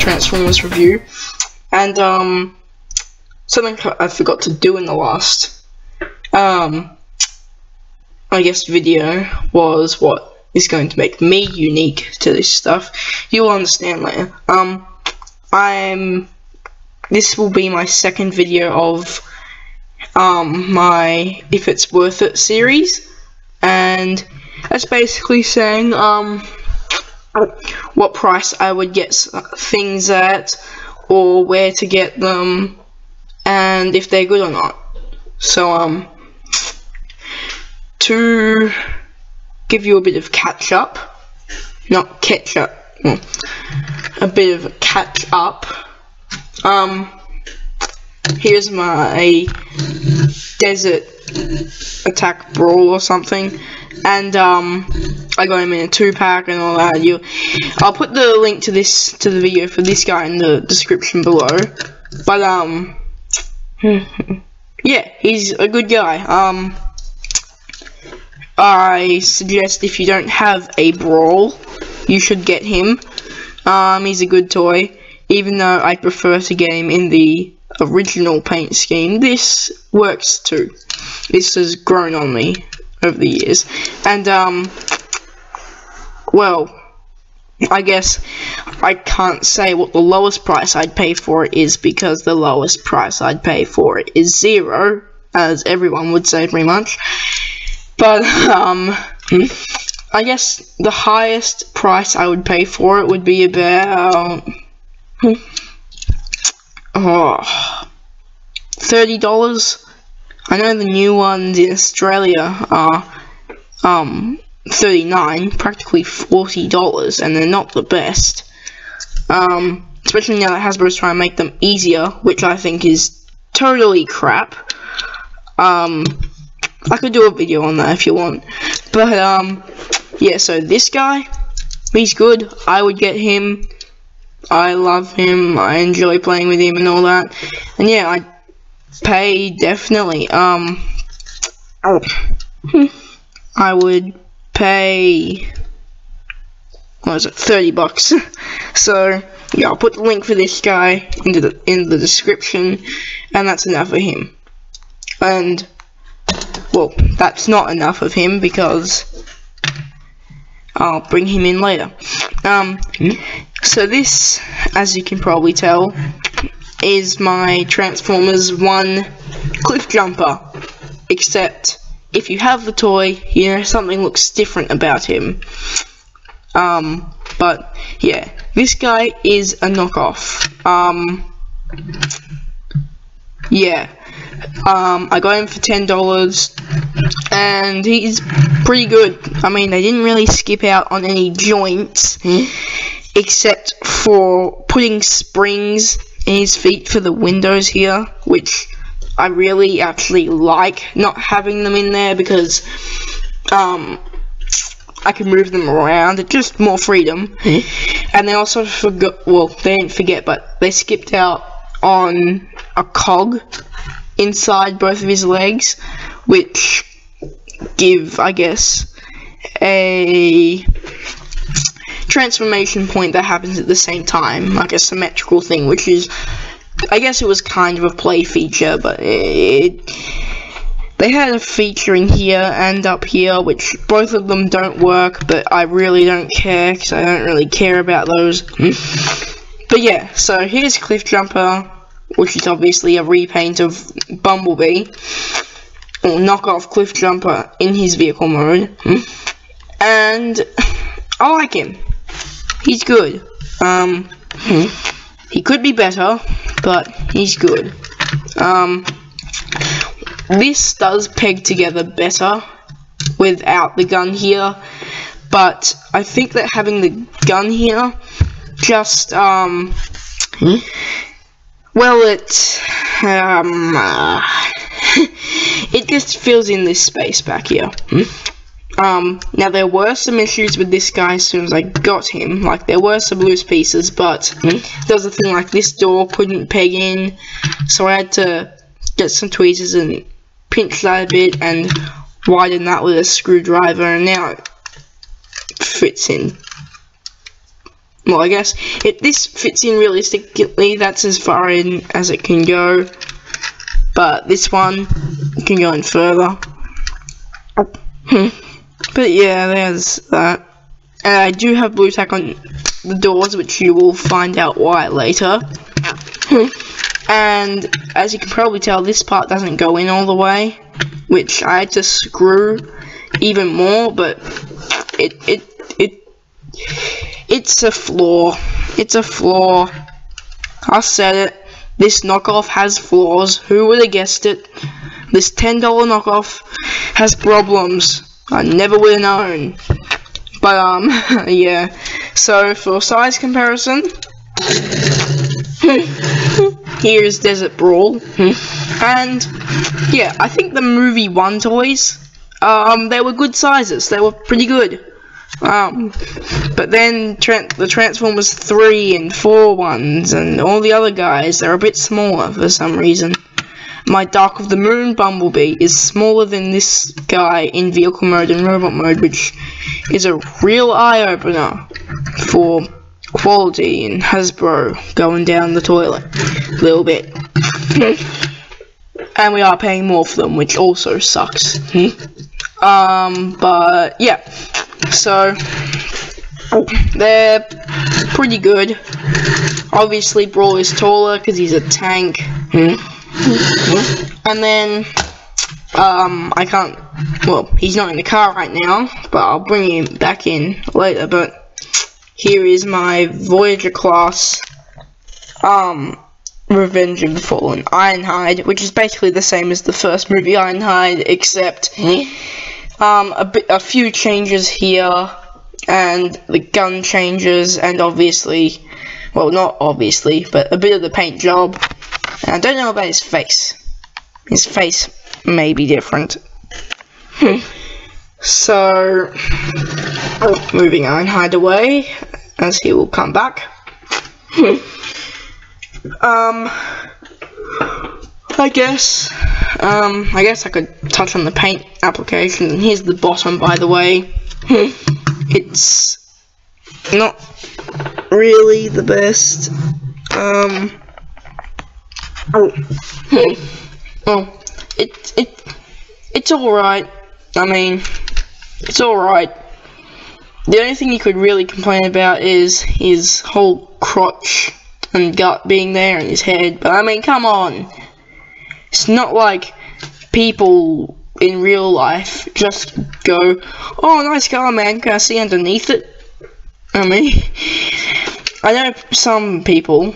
Transformers review. And something I forgot to do in the last I guess video was what is going to make me unique to this stuff. You'll understand later. This will be my second video of my If It's Worth It series, and that's basically saying what price I would get things at, or where to get them, and if they're good or not. So to give you a bit of catch up, not ketchup, a bit of a catch up, here's my Desert Attack Brawl or something, and I got him in a 2-pack and all that. I'll put the link to the video for this guy in the description below. But yeah, he's a good guy. I suggest if you don't have a Brawl, you should get him. He's a good toy, even though I prefer to get him in the original paint scheme. This works too. This has grown on me over the years. And well, I guess I can't say what the lowest price I'd pay for it is, because the lowest price I'd pay for it is 0, as everyone would say pretty much. But I guess the highest price I would pay for it would be about $30. I know the new ones in Australia are $39, practically $40, and they're not the best. Especially now that Hasbro's trying to make them easier, which I think is totally crap. I could do a video on that if you want. But yeah, so this guy, he's good. I would get him. I love him. I enjoy playing with him and all that. And yeah, I'd pay definitely. I would pay, what was it, $30. So yeah, I'll put the link for this guy in the description, and that's enough of him. And well, that's not enough of him, because I'll bring him in later. So this, as you can probably tell, is my Transformers 1 cliffjumper. Except, if you have the toy, you know, something looks different about him. But, yeah, this guy is a knockoff. Yeah. I got him for $10, and he's pretty good. I mean, they didn't really skip out on any joints, except for putting springs in his feet for the windows here, which I really actually like not having them in there, because I can move them around. It's just more freedom. And they also forgot, well, they didn't forget, but they skipped out on a cog inside both of his legs, which give, I guess, a transformation point that happens at the same time, like a symmetrical thing, which is, I guess it was kind of a play feature, but they had a feature in here and up here, which both of them don't work, but I really don't care, because I don't really care about those. But yeah, so here's cliffjumper, which is obviously a repaint of Bumblebee, or knockoff cliffjumper in his vehicle mode, and I like him. He's good. He could be better, but he's good. This does peg together better without the gun here, but I think that having the gun here just well, it just fills in this space back here. Now there were some issues with this guy as soon as I got him. Like, there were some loose pieces, but there was a thing like this door couldn't peg in, so I had to get some tweezers and pinch that a bit and widen that with a screwdriver, and now it fits in well, I guess this fits in realistically. That's as far in as it can go, but this one can go in further. But yeah, there's that. And I do have blue tack on the doors, which you will find out why later. And as you can probably tell, this part doesn't go in all the way, which I had to screw even more, but it's a flaw. It's a flaw. I said it. This knockoff has flaws. Who would have guessed it? This $10 knockoff has problems. I never would have known. But yeah. So for size comparison, here's Desert Brawl, and yeah, I think the movie 1 toys, they were good sizes. They were pretty good. But then the Transformers 3 and 4 ones and all the other guys, they're a bit smaller for some reason. My Dark of the Moon Bumblebee is smaller than this guy in vehicle mode and robot mode, which is a real eye-opener for quality and Hasbro going down the toilet a little bit. And we are paying more for them, which also sucks. But yeah, so they're pretty good. Obviously Brawl is taller because he's a tank. And then I can't, well, he's not in the car right now, but I'll bring him back in later. But here is my Voyager class Revenge of the Fallen Ironhide, which is basically the same as the first movie Ironhide, except a few changes here, and the gun changes, and obviously, well, not obviously, but a bit of the paint job. And I don't know about his face. His face may be different. So, moving Ironhide away, as he will come back. I guess I could touch on the paint application. And here's the bottom, by the way. It's not really the best. Well, it's alright. I mean, it's alright. The only thing you could really complain about is his whole crotch and gut being there and his head. But I mean, come on. It's not like people in real life just go, "Oh, nice car, man. Can I see underneath it?" I mean, I know some people,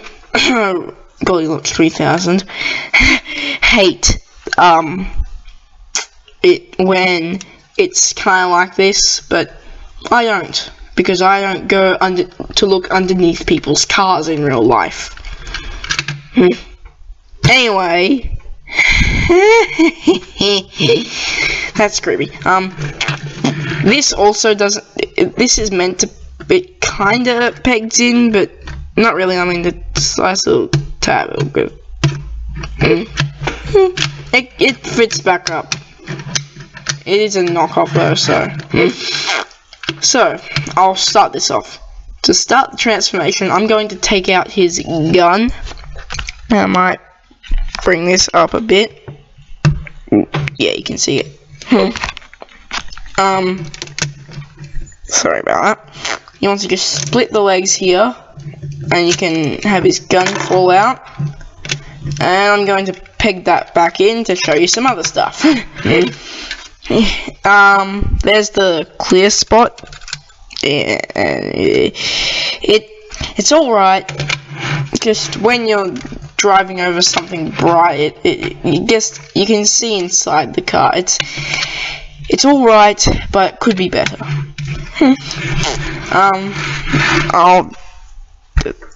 Goldilocks 3000, hate it when it's kind of like this, but I don't, because I don't go to look underneath people's cars in real life. Anyway, that's creepy. This also doesn't. This is meant to be kind of pegged in, but not really. I mean, the slice little tab. Good. It fits back up. It is a knockoff though, so I'll start this off. To start the transformation, I'm going to take out his gun. I might bring this up a bit. Yeah, you can see it. Sorry about that. You want to just split the legs here, and you can have his gun fall out. And I'm going to peg that back in to show you some other stuff. There's the clear spot. Yeah, it's alright. Just when you're driving over something bright, you can see inside the car. It's alright, but could be better.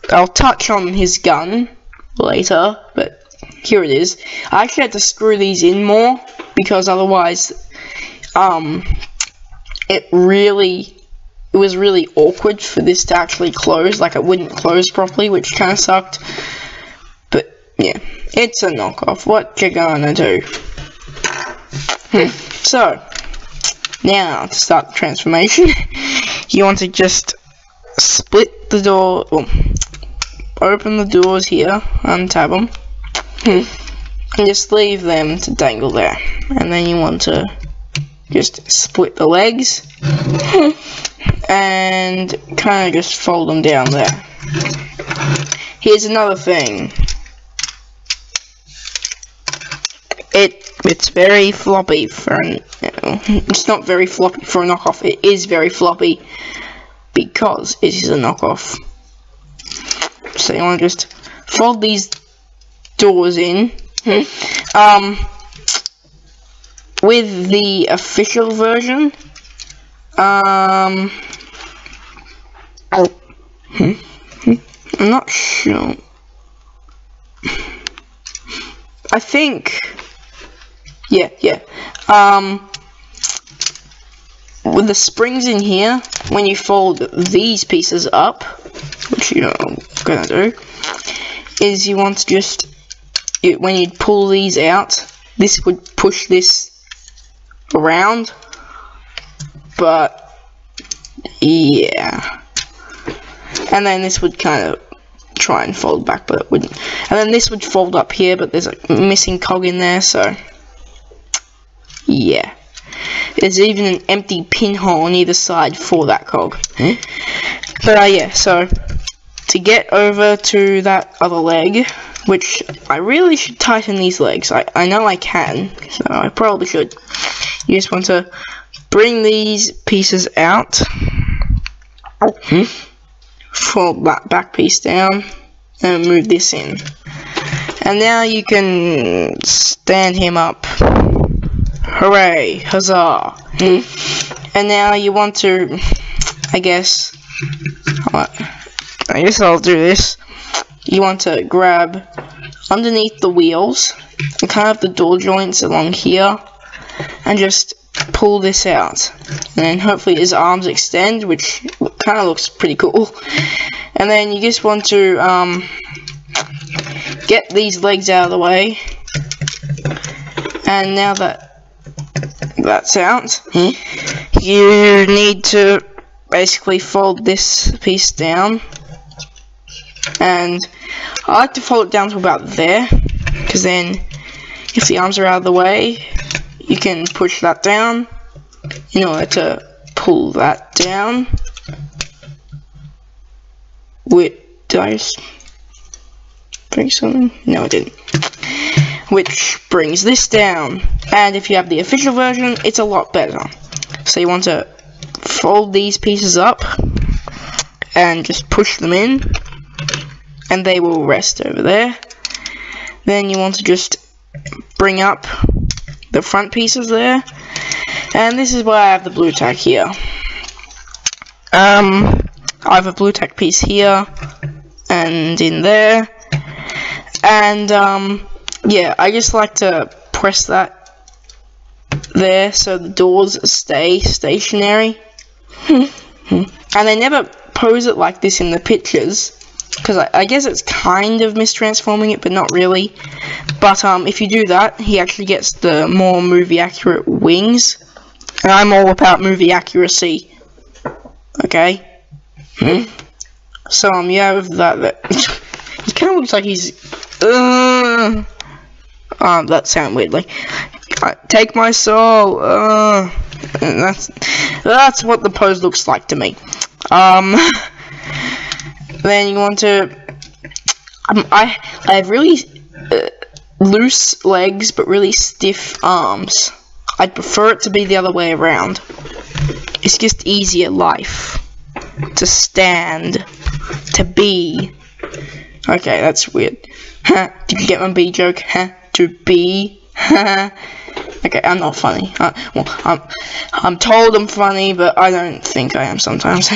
I'll touch on his gun later, but here it is. I actually had to screw these in more because otherwise, it was really awkward for this to actually close. Like, it wouldn't close properly, which kind of sucked. But yeah, it's a knockoff. What you gonna do? So now to start the transformation, you want to just split the door, well, open the doors here, untab them, and just leave them to dangle there. And then you want to just split the legs and kind of just fold them down there. Here's another thing. It's very floppy for it's not very floppy for a knockoff. It is very floppy because it is a knockoff. So you want to just fold these doors in. With the official version, I'm not sure. I think, yeah. With the springs in here, when you fold these pieces up, which you're gonna do, is you want to just, when you pull these out, this would push this around, but yeah, and then this would kind of try and fold back, but it wouldn't, and then this would fold up here, but there's a missing cog in there, so yeah. There's even an empty pinhole on either side for that cog. But yeah, so to get over to that other leg, which I really should tighten these legs. I know I can, so I probably should. You just want to bring these pieces out, fold that back piece down, and move this in. And now you can stand him up. Hooray! Huzzah! And now you want to, I guess I'll do this. You want to grab underneath the wheels and kind of the door joints along here and just pull this out. And then hopefully his arms extend, which kind of looks pretty cool. And then you just want to get these legs out of the way. And now that that's out, you need to basically fold this piece down, and I like to fold it down to about there, because then if the arms are out of the way, you can push that down in order to pull that down. Wait, did I just bring something? No, I didn't. Which brings this down, and if you have the official version, it's a lot better. So you want to fold these pieces up and just push them in, and they will rest over there. Then you want to just bring up the front pieces there, and this is why I have the blue tack here. I have a blue tack piece here and in there, and yeah, I just like to press that there so the doors stay stationary. And they never pose it like this in the pictures, because I guess it's kind of mistransforming it, but not really. But if you do that, he actually gets the more movie accurate wings, and I'm all about movie accuracy. Okay. So you have that. He kind of looks like he's that sound weird, like, take my soul, and that's what the pose looks like to me. Then you want to, I have really loose legs, but really stiff arms. I'd prefer it to be the other way around. It's just easier life. To stand. To be. Okay, that's weird. Did you get my B joke? To be. Okay, I'm not funny. Well, I'm told I'm funny, but I don't think I am sometimes.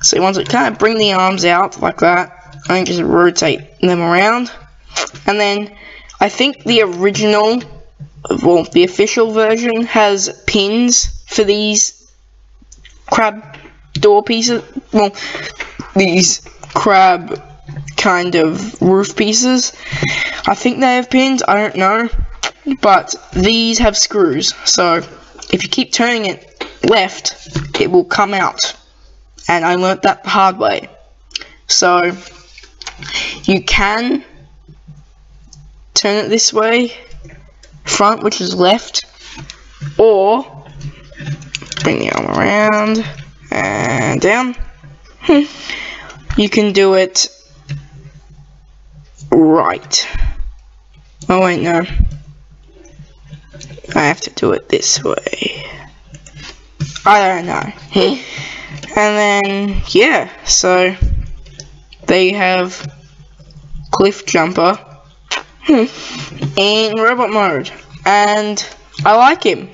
So you want to kind of bring the arms out like that, and just rotate them around. And then I think the original, well, the official version has pins for these crab door pieces. Well, these crab kind of roof pieces. I think they have pins, I don't know, but these have screws, so if you keep turning it left, it will come out, and I learnt that the hard way. So you can turn it this way, front, which is left, or bring the arm around and down. You can do it right. Oh wait, no. I have to do it this way. I don't know. And then, yeah, so they have Cliff Jumper in robot mode, and I like him.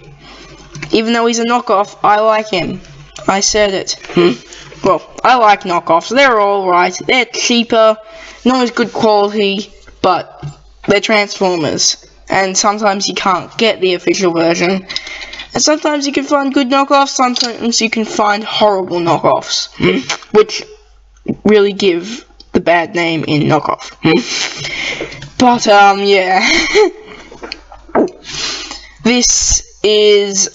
Even though he's a knockoff, I like him. I said it. Well, I like knockoffs. They're alright. They're cheaper, not as good quality, but they're Transformers. And sometimes you can't get the official version. And sometimes you can find good knockoffs, sometimes you can find horrible knockoffs. Which really give the bad name in knockoff. But, yeah. This is,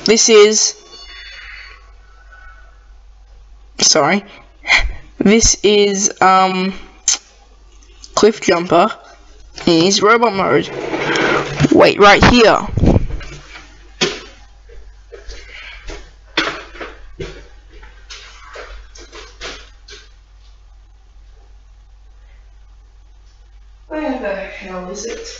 this is, sorry, this is, Cliff Jumper in his robot mode. Wait, right here. Where the hell is it?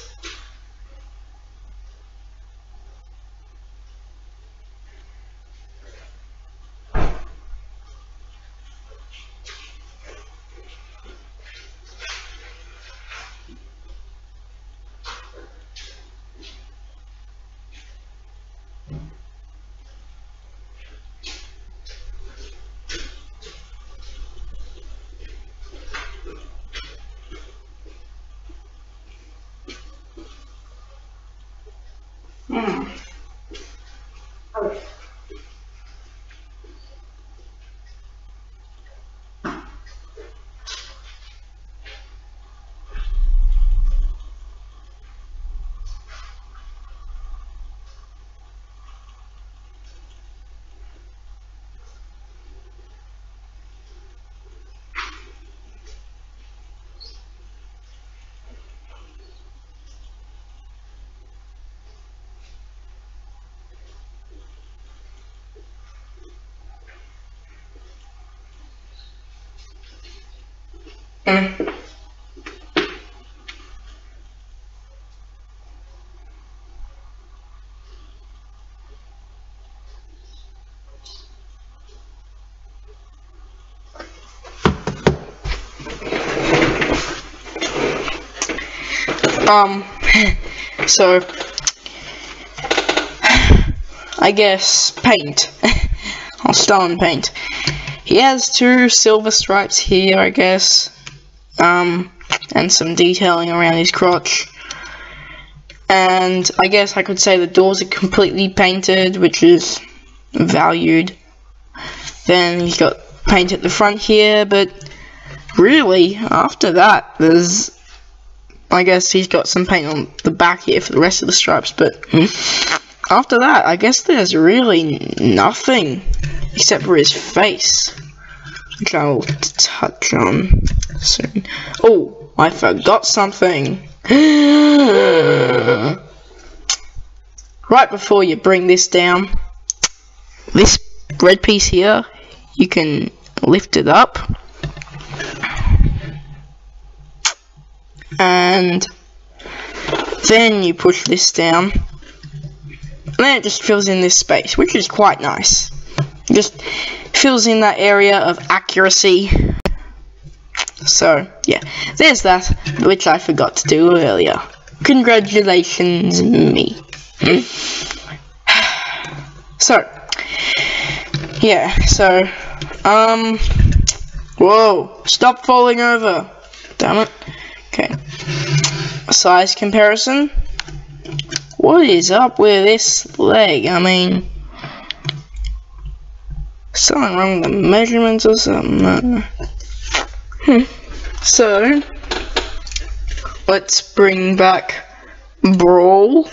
So I guess paint. I'll start on paint. He has 2 silver stripes here, I guess, and some detailing around his crotch. And I guess I could say the doors are completely painted, which is valued. Then he's got paint at the front here, but really, after that, there's, I guess he's got some paint on the back here for the rest of the stripes, but after that, I guess there's really nothing except for his face, which I will touch on soon. Oh, I forgot something. Right before you bring this down, this red piece here, you can lift it up, and then you push this down, and then it just fills in this space, which is quite nice. Just fills in that area of accuracy. So yeah, there's that, which I forgot to do earlier. Congratulations, me. So yeah, so whoa, stop falling over, damn it. Okay, size comparison. What is up with this leg? I mean, something wrong with the measurements or something. So let's bring back Brawl.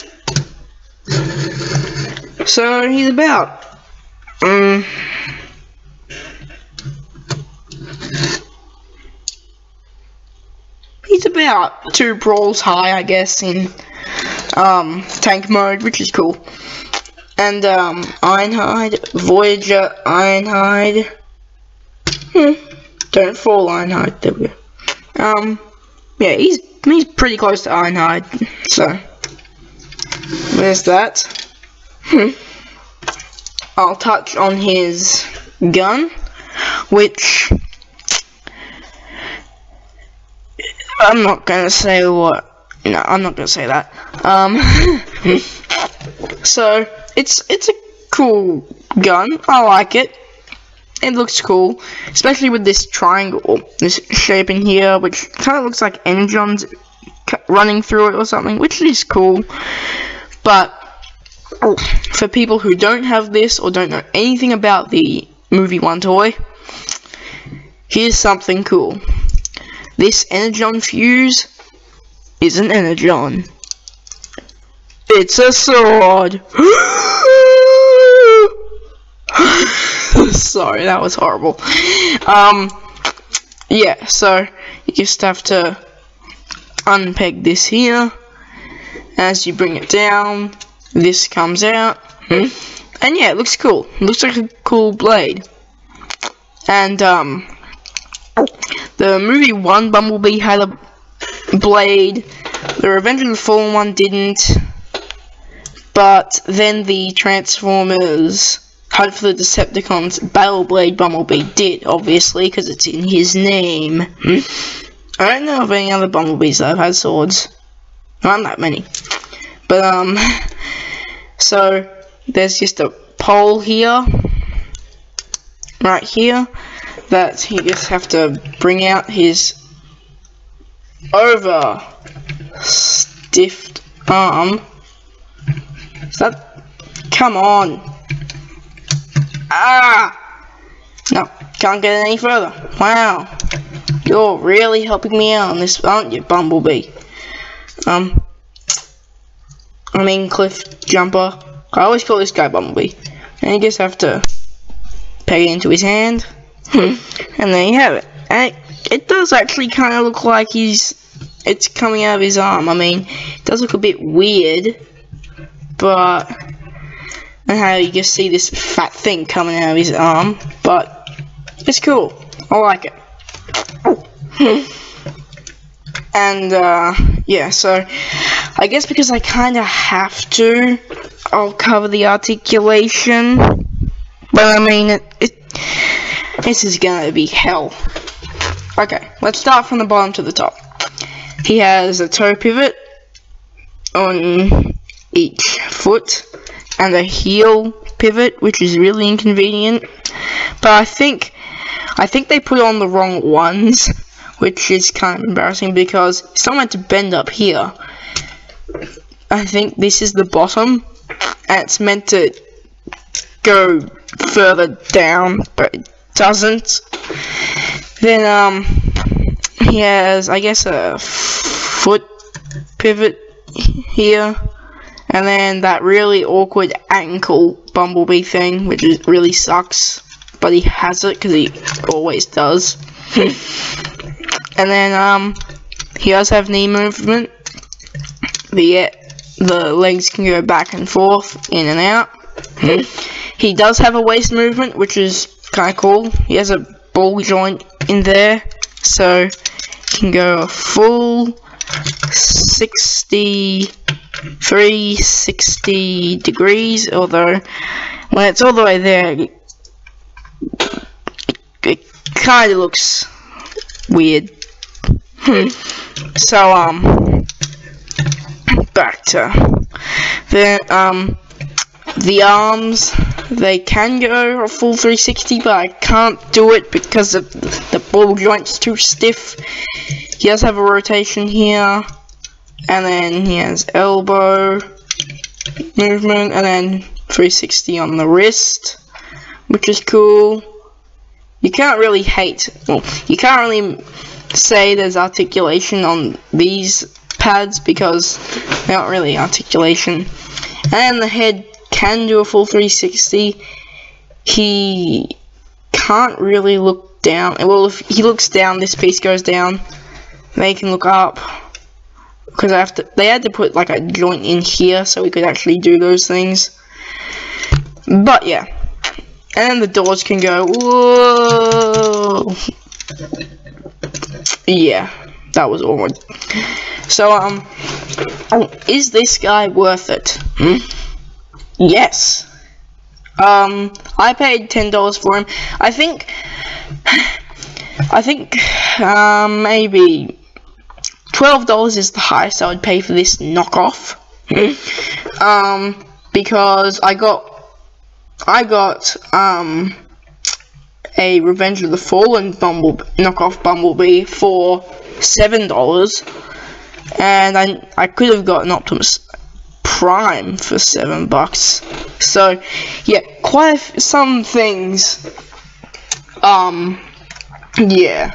So he's about He's about 2 brawls high, I guess, in tank mode, which is cool. And Ironhide, Voyager, Ironhide. Don't fall, Ironhide. There we go. Yeah, he's pretty close to Ironhide. So there's that. I'll touch on his gun, which I'm not gonna say what. No, I'm not gonna say that. So it's a cool gun. I like it. It looks cool, especially with this triangle, this shape in here, which kind of looks like engines running through it or something, which is cool. But for people who don't have this or don't know anything about the movie One Toy, here's something cool. This energon fuse is an energon. It's a sword. Sorry, that was horrible. Yeah, so you just have to unpeg this here. As you bring it down, this comes out. And yeah, it looks cool. It looks like a cool blade. And the movie 1 Bumblebee had a blade. The Revenge of the Fallen one didn't. But then the Transformers Hunt for the Decepticons Battle Blade Bumblebee did, obviously, because it's in his name. I don't know of any other Bumblebees that have had swords. Not that many. But, so, there's just a pole here. Right here. That you just have to bring out his over stiffed arm. Is that? Come on. Ah! No, can't get any further. Wow. You're really helping me out on this, aren't you, Bumblebee? I mean, cliffjumper. I always call this guy Bumblebee. And you just have to peg it into his hand. And there you have it. And it does actually kind of look like it's coming out of his arm. I mean, it does look a bit weird. But, and how you just see this fat thing coming out of his arm. But, it's cool. I like it. And, yeah, so, I guess because I kind of have to, I'll cover the articulation. But, I mean, this is gonna be hell. Okay, let's start from the bottom to the top. He has a toe pivot on each foot and a heel pivot, which is really inconvenient. But I think they put on the wrong ones, which is kind of embarrassing because it's not meant to bend up here. I think this is the bottom, and it's meant to go further down, but it doesn't. Then he has, I guess, a foot pivot here, and then that really awkward ankle Bumblebee thing, which really sucks, but he has it because he always does. And then he does have knee movement. The legs can go back and forth, in and out. He does have a waist movement, which is kind of cool. He has a ball joint in there, so he can go a full 360 degrees, although when it's all the way there, it kind of looks weird. So, back to the arms. They can go a full 360, but I can't do it because the ball joint's too stiff. He does have a rotation here, and then he has elbow movement, and then 360 on the wrist, which is cool. You can't really you can't really say there's articulation on these pads because they're not really articulation. And the head can do a full 360. he can't really look down. Well, if he looks down, this piece goes down. They can look up, because they had to put like a joint in here so we could actually do those things. But yeah, and then the doors can go. Whoa! Yeah, that was awkward. So is this guy worth it? Yes. I paid $10 for him. I think maybe $12 is the highest I would pay for this knockoff. Because I got a Revenge of the Fallen knockoff Bumblebee for $7, and I could have gotten Optimus Prime for $7. So yeah, quite some things. Yeah,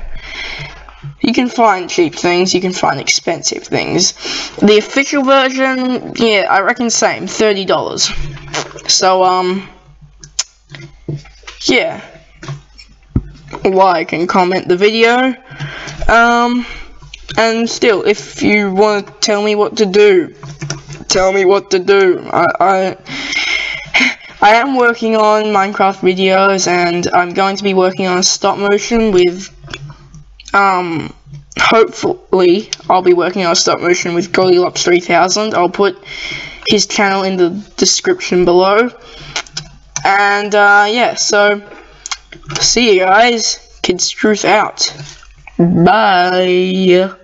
you can find cheap things, you can find expensive things. The official version, yeah, I reckon same, $30. So yeah, like and comment the video. And still, if you want to tell me what to do, tell me what to do. I am working on Minecraft videos, and I'm going to be working on a stop motion with, hopefully, I'll be working on a stop motion with Goldilocks 3000. I'll put his channel in the description below. And, yeah, so, see you guys. Kids Truth out. Bye.